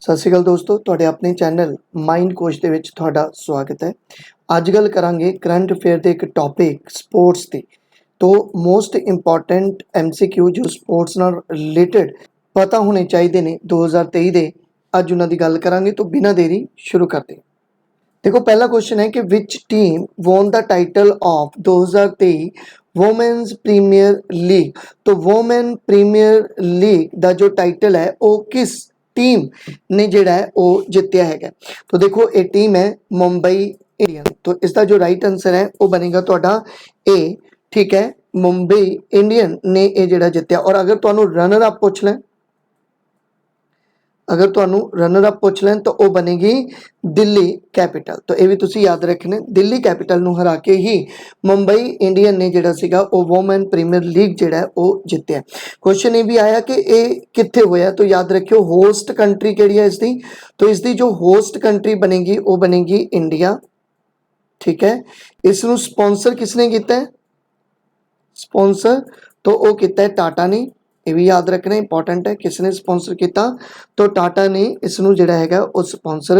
सत श्री अकाल दोस्तों, तुहाडे अपने चैनल माइंड कोच दे विच तुहाडा स्वागत है। अज गल करांगे करंट अफेयर के एक टॉपिक स्पोर्ट्स की। तो मोस्ट इंपॉर्टेंट MCQ जो स्पोर्ट्स नाल रिलेटेड पता होने चाहिए ने 2023 दे, अज उन्हां दी गल करांगे। तो बिना देरी शुरू करते हैं। देखो, पहला क्वेश्चन है कि which team won the title of 2023 women's premier league. तो वोमेन प्रीमियर लीग का जो टाइटल है वो किस टीम ने जिहड़ा है वो जितया है। तो देखो, ये टीम है मुंबई इंडियन। तो इसका जो राइट आंसर है वो बनेगा तुहाडा ए। ठीक है, मुंबई इंडियन ने ये जिहड़ा जितया। और अगर तुहानू रनर अप पूछ लें, अगर तुहानू रनर अप पूछ लें तो वो बनेगी दिल्ली कैपिटल। तो ये भी तुसी याद रखने, दिल्ली कैपिटल नू हरा के ही मुंबई इंडियन ने जिहड़ा सीगा वो वोमेन प्रीमियर लीग जिहड़ा है वो जितया। क्वेश्चन ये भी आया कि ये कित्थे होया। तो याद रखियो होस्ट कंट्री किहड़ी है इसकी। तो इसकी जो होस्ट कंट्री बनेगी वो बनेगी इंडिया। ठीक है, इसनू स्पॉन्सर किसने किया है? स्पॉन्सर तो वो किया है टाटा ने। ये भी याद रखना इंपॉर्टेंट है, किसने स्पॉन्सर किया? तो टाटा ने इसनू जिहड़ा हैगा वो स्पॉन्सर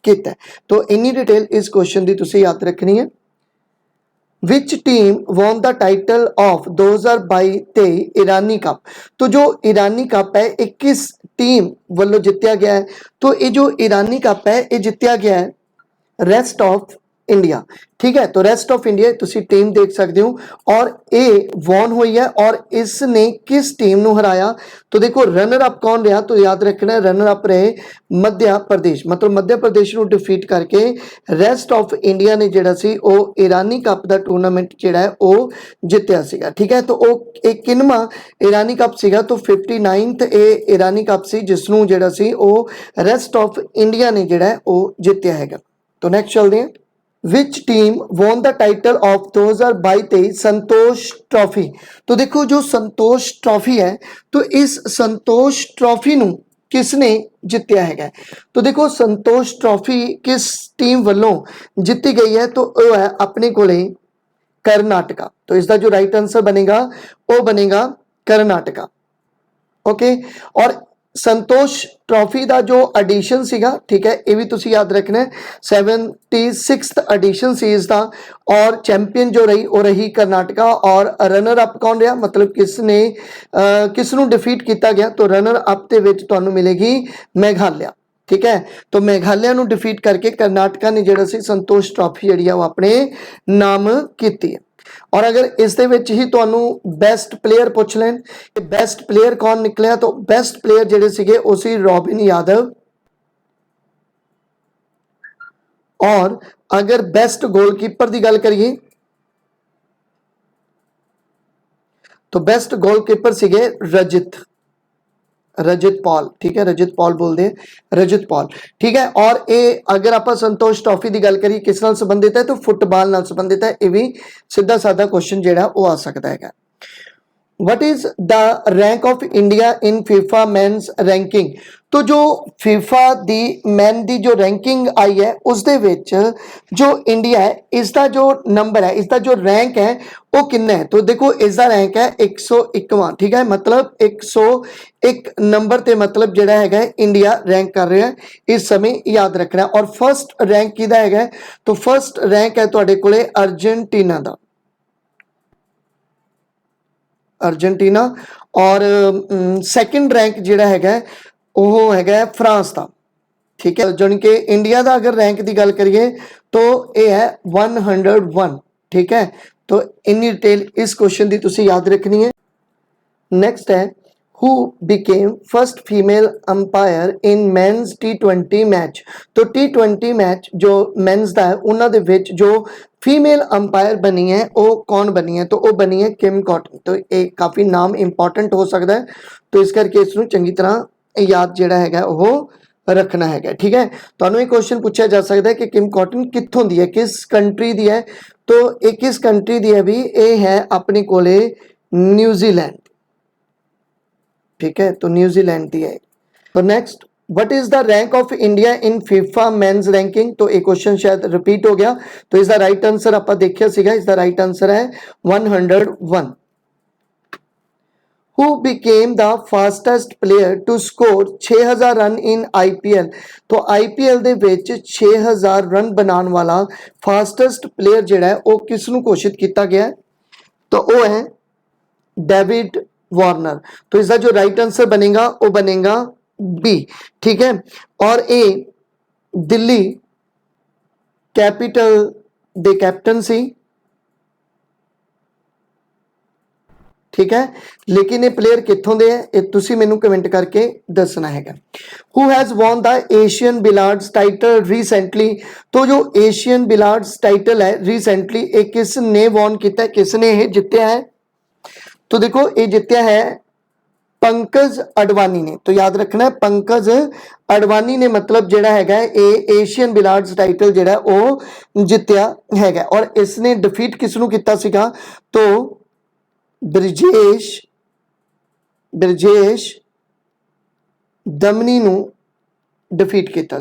किया है। तो इन्नी डिटेल इस क्वेश्चन की तुसी याद रखनी है। विच team won the title of 2022-23 Irani cup. तो जो ईरानी कप है ये किस टीम वालों जितया गया है? तो ये जो ईरानी कप है ये जितया गया है रेस्ट ऑफ इंडिया। ठीक है, तो रेस्ट ऑफ इंडिया तुसी टीम देख सकते हो। और ये वॉन हुई है और इसने किस टीम नु हराया? तो देखो, रनर अप कौन रहा? तो याद रखना रनर अप रहे मध्य प्रदेश। मतलब मध्य प्रदेश नु डिफीट करके रेस्ट ऑफ इंडिया ने जिहड़ा सी वो ईरानी कप दा टूर्नामेंट जिहड़ा है वो जितया सीगा। ठीक है, तो वो एक किनवा ईरानी कप सीगा? तो 59th ए ईरानी कप सी जिसनू जिहड़ा सी वो रेस्ट ऑफ इंडिया ने जिहड़ा है वो जितया हैगा। तो नेक्स्ट चलते हैं। विच team won the title of 2022-23 Santosh trophy. तो देखो, जो संतोष ट्रॉफी है तो इस संतोष ट्रॉफी नु किसने जितया है? तो देखो, संतोष ट्रॉफी किस टीम वालों जीती गई है? तो वो है अपने कोले कर्नाटका। तो इसका जो राइट आंसर बनेगा वो बनेगा कर्नाटका। ओके, और संतोष ट्रॉफी का जो एडिशन सीगा, ठीक है, ये भी तुसी याद रखना है 76th एडिशन सी इसका। और चैंपियन जो रही वो रही कर्नाटका। और रनर अप कौन रहा? मतलब किसने किसनू डिफीट किया गया? तो रनर अप के विच तुहानू मिलेगी मेघालय। ठीक है, तो मेघालय नू डिफीट करके कर्नाटका ने जिहड़ा सी संतोष ट्रॉफी जिहड़ी है वो अपने नाम कीती है। और अगर इस दे विच ही तुहानू बेस्ट प्लेयर पूछ लें कि बेस्ट प्लेयर कौन निकलिया, तो बेस्ट प्लेयर जिहड़े सीगे वो सी रॉबिन यादव। और अगर बेस्ट गोलकीपर की गल करिए तो बेस्ट गोलकीपर सीगे रजत पॉल। ठीक है, रजत पॉल बोलते हैं, रजत पॉल। ठीक है, और ये अगर आप संतोष ट्रॉफी की गल करिए किस नाल संबंधित है? तो फुटबॉल नाल संबंधित है। ये भी सीधा साधा क्वेश्चन जिहड़ा वो आ सकता है। What is the rank of India in FIFA men's ranking? तो जो FIFA दी मैन दी जो रैंकिंग आई है उस दे विच जो इंडिया है इसका जो नंबर है, इसका जो रैंक है वो कितना है? तो देखो, इसका रैंक है 101वां। ठीक है, मतलब 101 नंबर ते मतलब जिहड़ा हैगा इंडिया रैंक कर रहा है इस समय, याद रखना है। और फर्स्ट रैंक किहदा हैगा? तो फर्स्ट रैंक है तुहाडे कोले अर्जेंटीना दा, अर्जेंटीना। और सैकेंड रैंक जिहड़ा हैगा वो हैगा फ्रांस का। ठीक है, जानी कि इंडिया का अगर रैंक की गल करिए तो यह है 101। ठीक है, तो इन्नी डिटेल इस क्वेश्चन की तुसी याद रखनी है। नेक्स्ट है who became first female umpire in men's T20 match. तो T20 मैच जो मेंस का है उन्होंने विच जो फीमेल अंपायर बनी है वो कौन बनी है? तो वो बनी है किम कॉटन। तो ये काफ़ी नाम इंपॉर्टेंट हो सकता है, तो इस करके इसनू चंगी तरह याद जिहड़ा हैगा वो रखना है। ठीक है, तो एक क्वेश्चन पूछा जा सकता है कि किम कॉटन कित्थों दी है, किस कंट्री दी है? तो ये किस कंट्री दी है भी? ये है अपने कोले न्यूजीलैंड। ठीक है, तो न्यूजीलैंड दी है। तो next, what is the rank of India in FIFA mains ranking? तो एक क्वेश्चन शायद रिपीट हो गया। तो इसका राइट आंसर आप देखिया सीगा, इसका राइट आंसर है 101। who became the fastest player to score 6000 run in IPL। तो IPL ਦੇ ਵਿੱਚ 6000 ਰਨ ਬਣਾਉਣ ਵਾਲਾ ਫਾਸਟੈਸਟ ਪਲੇਅਰ ਜਿਹੜਾ ਹੈ ਉਹ ਕਿਸ ਨੂੰ ਘੋਸ਼ਿਤ ਕੀਤਾ ਗਿਆ ਹੈ? तो वो है डेविड वार्नर। तो इसका जो राइट आंसर बनेगा वो बनेगा बी। ठीक है, और ए दिल्ली कैपिटल दे कैप्टन सी। ठीक है, लेकिन ये प्लेयर कित्थों दे है ये तुसी मैनू कमेंट करके दसना है। Who has won the Asian billiards title recently. तो जो एशियन बिलार्ड्स टाइटल है रिसेंटली ये किसने वॉन किया है, किसने ये जितया है? तो देखो ये जितया है पंकज अडवाणी ने। तो याद रखना है पंकज अडवाणी ने मतलब जिहड़ा हैगा ये एशियन बिलार्ड्स टाइटल जिहड़ा वो जितया हैगा। और इसने डिफीट किसनू किया सीगा? तो ब्रजेश दमनी नू डिफीट किया।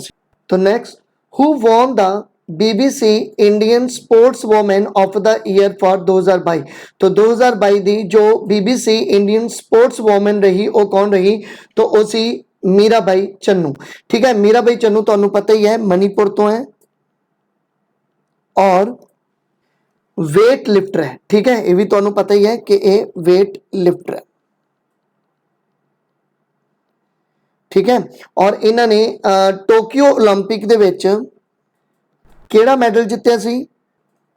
तो next, who won the BBC Indian sports women of the year for 2022। तो 2022 दी जो BBC इंडियन स्पोर्ट्स वोमेन रही वो कौन रही? तो वो सी मीराबाई चन्नू। ठीक है, मीराबाई चन्नू तुहानू पता ही है मणिपुर तो है और वेट लिफ्टर है। ठीक है, ये भी तुहानू पता ही है कि ये वेट लिफ्टर है। ठीक है, और इन्होंने टोक्यो ओलंपिक दे विच केड़ा मैडल जितया सी?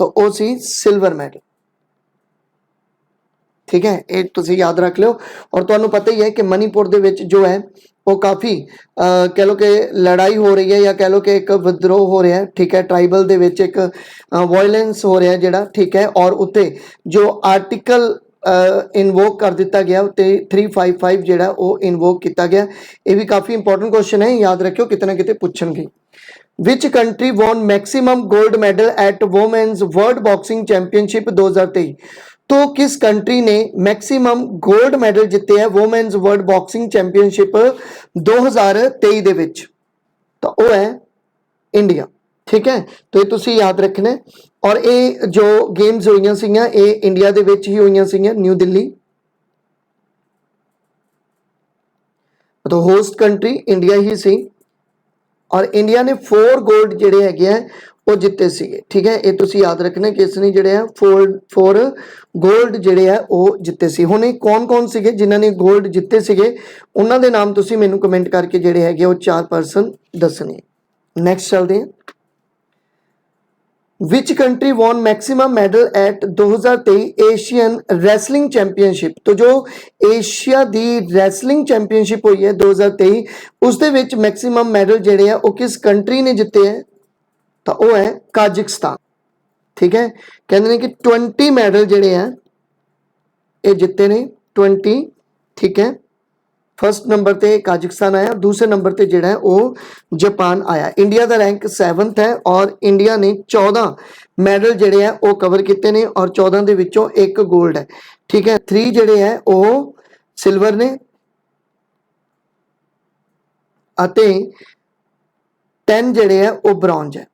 तो वो सी सिल्वर मैडल। ठीक है, ये तुसी याद रख लो। और तुहानू पता ही है कि मणिपुर दे विच जो है वो काफ़ी कह लो कि लड़ाई हो रही है या कह लो कि एक विद्रोह हो रहा है। ठीक है, ट्राइबल दे विच एक वायलेंस हो रहा है जिहड़ा। ठीक है, और उत्ते जो आर्टिकल इनवोक कर दिता गया उत्ते 355 जिहड़ा वो इनवोक किया गया। ये भी काफ़ी इंपॉर्टेंट क्वेश्चन है, याद रखियो किते ना किते पुछणगे। Which country won maximum gold medal at women's world boxing championship 2023। तो किस कंट्री ने मैक्सिमम गोल्ड मेडल जीते हैं वोमेन्स वर्ल्ड बॉक्सिंग चैंपियनशिप 2023 दे विच? तो वो है इंडिया। ठीक है, तो ये तुसी याद रखना है। और ये जो गेम्स हुई सीगियां ये इंडिया दे विच ही हुई सीगियां, न्यू दिल्ली। तो होस्ट कंट्री इंडिया ही सी और इंडिया ने 4 गोल्ड जिहड़े हैगे हैं वो जिते सीगे। ठीक है, ये तुसी याद रखना कि इसने जिहड़े है 4 गोल्ड जिहड़े है वो जिते सी। हुण कौन कौन सीगे जिन्हां ने गोल्ड जिते सीगे उन्हां दे नाम तुसी मैनू कमेंट करके जिहड़े हैगे वो 4 पर्सन दसने। नेक्स्ट चलते हैं, विच country won maximum medal at 2023 Asian wrestling championship. तो जो एशिया दी रैसलिंग चैंपियनशिप हुई है 2023 उस दे विच मैक्सिमम मेडल जिहड़े है वो किस कंट्री ने जिते हैं? तो वो है काजिकिस्तान। ठीक है, कहते हैं कि 20 मेडल जिहड़े हैं ये जिते ने 20। ठीक है, फर्स्ट नंबर पे काजिकिस्तान आया, दूसरे नंबर पे जिहड़ा है वो जापान आया। इंडिया का रैंक 7th है और इंडिया ने 14 मैडल जिहड़े है वो कवर किए ने और 14 दे विचों 1 गोल्ड है। ठीक है, 3 जिहड़े है वो सिल्वर ने अते 10 जिहड़े है वो ब्रॉन्ज है।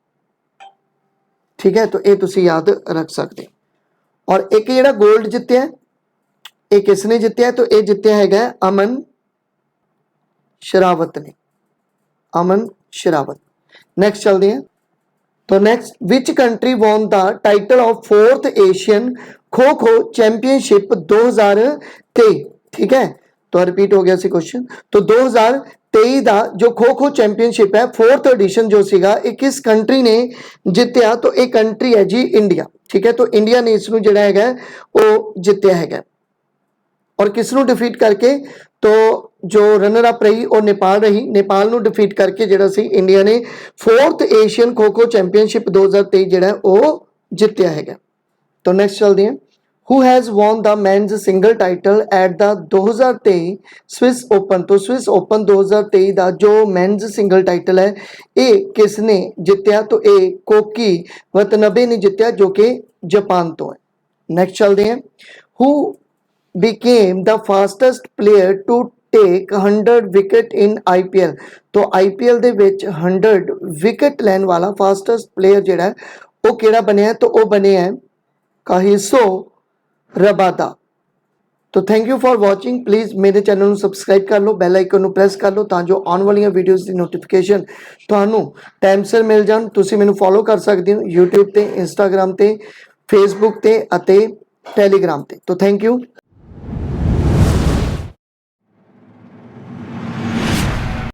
ठीक है, तो ये तुसी याद रख सकते। और एक जिहड़ा गोल्ड जितया ये किसने जितया? तो ये जितया है अमन शरावत ने, अमन शरावत। नेक्स्ट चलते हैं, तो next, which country von the title of 4th Asian kho kho championship 2023। ठीक है, तो रिपीट हो गया सी क्वेश्चन। तो 2023 का जो खो खो चैंपियनशिप है 4th एडिशन जो सीगा ये किस कंट्री ने जितया? तो एक कंट्री है जी इंडिया। ठीक है, तो इंडिया ने इसनू जिहड़ा हैगा वो जितया हैगा। और किसनू डिफीट करके? तो जो रनर अप रही वो नेपाल रही, नेपाल नू डिफीट करके जिहड़ा सी इंडिया ने 4th Asian kho kho championship 2023 जिहड़ा वो जितया हैगा। तो नेक्स्ट चलते हैं, who has won the mains single title at the 2023 Swiss open. तो स्विस ओपन 2023 का जो मेन्स सिंगल टाइटल है ये किसने जितया? तो ये कोकी वतनबे ने जितया जो कि जापान तो है। नेक्स्ट चलते हैं, who became the fastest player to take 100 wicket in IPL। तो IPL दे विच 100 विकेट लैन वाला फास्टेस्ट प्लेयर जिहड़ा है वो केड़ा बने है? तो वो बने हैं काहिसो रबादा। ਤੋ thank you for watching. Please ਮੇਰੇ ਚੈਨਲ ਨੂੰ ਸਬਸਕ੍ਰਾਈਬ ਕਰ ਲਓ, ਬੈਲ ਆਈਕਨ ਨੂੰ ਪ੍ਰੈਸ ਕਰ ਲਓ ਤਾਂ ਜੋ ਆਉਣ ਵਾਲੀਆਂ ਵੀਡੀਓਜ਼ ਦੀ ਨੋਟੀਫਿਕੇਸ਼ਨ ਤੁਹਾਨੂੰ ਟਾਈਮ ਸਿਰ ਮਿਲ ਜਾਣ। ਤੁਸੀਂ ਮੈਨੂੰ ਫੋਲੋ ਕਰ ਸਕਦੇ ਹੋ YouTube ਤੇ, Instagram ਤੇ, Facebook ਤੇ ਅਤੇ Telegram ਤੇ। ਤੋ ਥੈਂਕ ਯੂ।